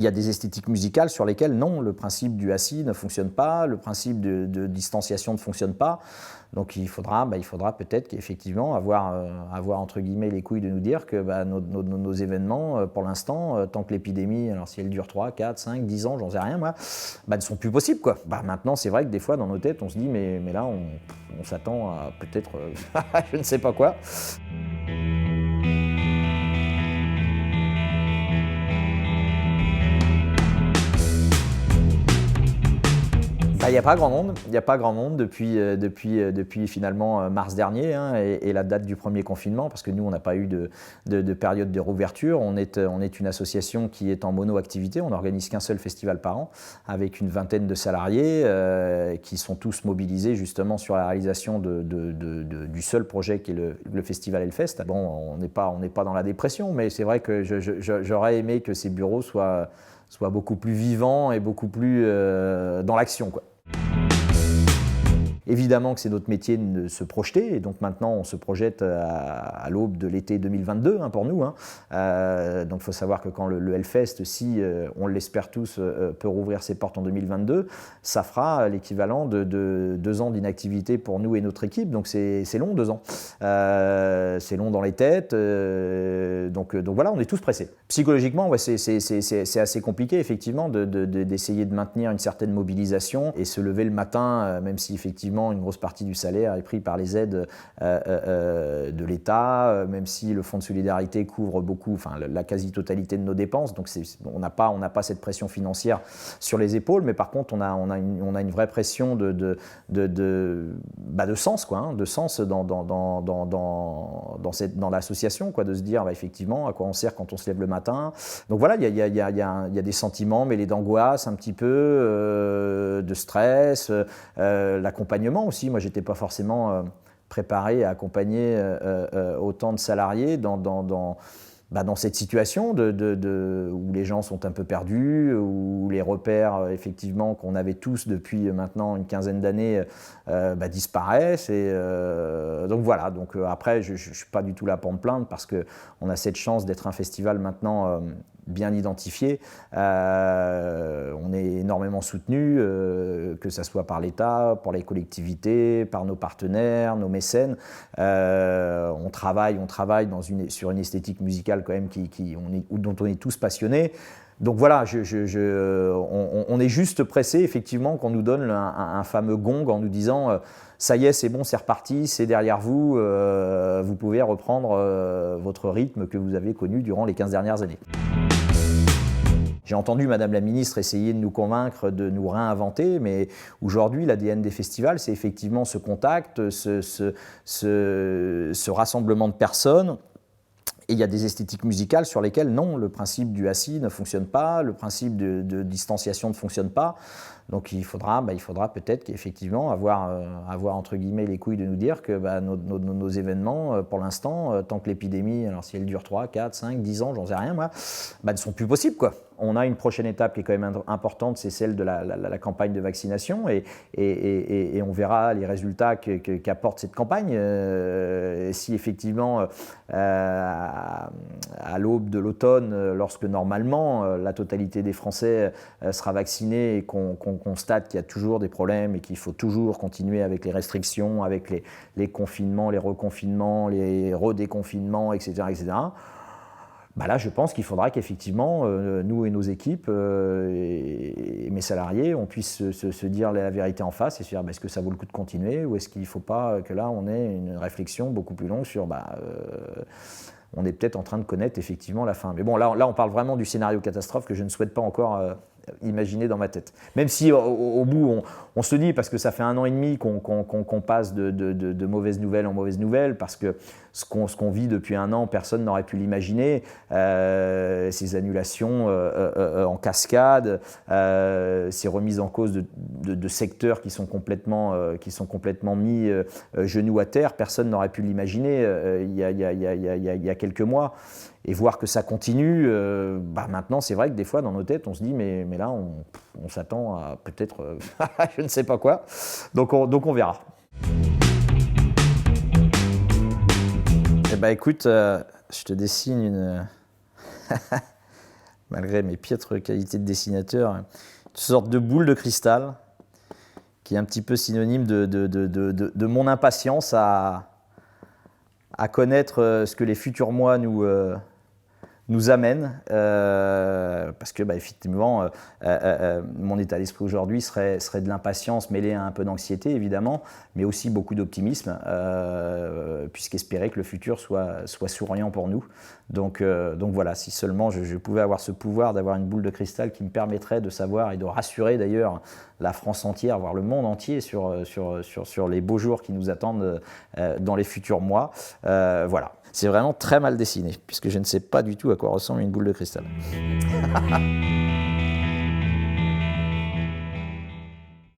Il y a des esthétiques musicales sur lesquelles non, le principe du assis ne fonctionne pas, le principe de distanciation ne fonctionne pas. Donc il faudra peut-être qu'effectivement avoir entre guillemets les couilles de nous dire que nos événements, pour l'instant, tant que l'épidémie, alors si elle dure 3, 4, 5, 10 ans, j'en sais rien moi, ne sont plus possibles quoi. Maintenant c'est vrai que des fois dans nos têtes on se dit mais là on s'attend à peut-être je ne sais pas quoi. Il n'y a pas grand monde depuis finalement mars dernier et la date du premier confinement, parce que nous on n'a pas eu de période de réouverture. On est une association qui est en mono-activité, on n'organise qu'un seul festival par an avec une vingtaine de salariés qui sont tous mobilisés justement sur la réalisation du seul projet qui est le festival Hellfest. Bon, on n'est pas dans la dépression, mais c'est vrai que j'aurais aimé que ces bureaux soient beaucoup plus vivants et beaucoup plus dans l'action, quoi. Évidemment que c'est notre métier de se projeter, et donc maintenant on se projette à l'aube de l'été 2022 pour nous. Donc il faut savoir que quand le Hellfest, si on l'espère tous, peut rouvrir ses portes en 2022, ça fera l'équivalent de 2 ans d'inactivité pour nous et notre équipe, donc c'est long 2 ans. C'est long dans les têtes, donc voilà, on est tous pressés. Psychologiquement, ouais, c'est assez compliqué effectivement d'essayer de maintenir une certaine mobilisation et se lever le matin, même si effectivement une grosse partie du salaire est pris par les aides de l'État, même si le fonds de solidarité couvre beaucoup, la quasi-totalité de nos dépenses, donc on n'a pas cette pression financière sur les épaules, mais par contre on a une vraie pression de sens, quoi, de sens dans l'association, quoi, de se dire effectivement à quoi on sert quand on se lève le matin. Donc voilà, il y a des sentiments mêlés d'angoisse un petit peu, de stress, l'accompagnement aussi. Moi, j'étais pas forcément préparé à accompagner autant de salariés dans cette situation où les gens sont un peu perdus, où les repères effectivement qu'on avait tous depuis maintenant une quinzaine d'années disparaissent. Et donc voilà. Donc après, je suis pas du tout là pour me plaindre parce que on a cette chance d'être un festival maintenant bien identifié. On est énormément soutenu, que ce soit par l'État, par les collectivités, par nos partenaires, nos mécènes. On travaille sur une esthétique musicale quand même dont on est tous passionnés. Donc voilà, on est juste pressé effectivement qu'on nous donne un fameux gong en nous disant ça y est, c'est bon, c'est reparti, c'est derrière vous, vous pouvez reprendre votre rythme que vous avez connu durant les 15 dernières années. J'ai entendu Madame la Ministre essayer de nous convaincre de nous réinventer, mais aujourd'hui, l'ADN des festivals, c'est effectivement ce contact, ce rassemblement de personnes. Et il y a des esthétiques musicales sur lesquelles non, le principe du assis ne fonctionne pas, le principe de distanciation ne fonctionne pas. Donc il faudra peut-être qu'effectivement avoir entre guillemets les couilles de nous dire que nos événements, pour l'instant, tant que l'épidémie, alors si elle dure 3, 4, 5, 10 ans, j'en sais rien moi, ne sont plus possibles, quoi. On a une prochaine étape qui est quand même importante, c'est celle de la campagne de vaccination et on verra les résultats qu'apporte cette campagne. Si effectivement, à l'aube de l'automne, lorsque normalement la totalité des Français sera vaccinée et qu'on constate qu'il y a toujours des problèmes et qu'il faut toujours continuer avec les restrictions, avec les confinements, les reconfinements, les redéconfinements, etc., etc., là, je pense qu'il faudra qu'effectivement, nous et nos équipes et mes salariés, on puisse se dire la vérité en face et se dire est-ce que ça vaut le coup de continuer ou est-ce qu'il ne faut pas que là, on ait une réflexion beaucoup plus longue sur on est peut-être en train de connaître effectivement la fin. Mais bon, là on parle vraiment du scénario catastrophe que je ne souhaite pas encore imaginer dans ma tête. Même si au bout, on se dit, parce que ça fait 1 an et demi qu'on passe de mauvaises nouvelles en mauvaises nouvelles, parce que ce qu'on vit depuis 1 an, personne n'aurait pu l'imaginer. Ces annulations en cascade, ces remises en cause de secteurs qui sont complètement mis genoux à terre, personne n'aurait pu l'imaginer il y a quelques mois. Et voir que ça continue, maintenant c'est vrai que des fois dans nos têtes on se dit mais là on s'attend à peut-être je ne sais pas quoi, donc on verra. Eh écoute, je te dessine malgré mes piètres qualités de dessinateur, une sorte de boule de cristal qui est un petit peu synonyme de mon impatience à connaître ce que les futurs mois nous amènent, parce que effectivement, mon état d'esprit aujourd'hui serait de l'impatience mêlée à un peu d'anxiété, évidemment, mais aussi beaucoup d'optimisme, puisqu'espérer que le futur soit souriant pour nous. Donc voilà, si seulement je pouvais avoir ce pouvoir d'avoir une boule de cristal qui me permettrait de savoir et de rassurer d'ailleurs la France entière, voire le monde entier sur les beaux jours qui nous attendent dans les futurs mois. Voilà. C'est vraiment très mal dessiné, puisque je ne sais pas du tout à quoi ressemble une boule de cristal.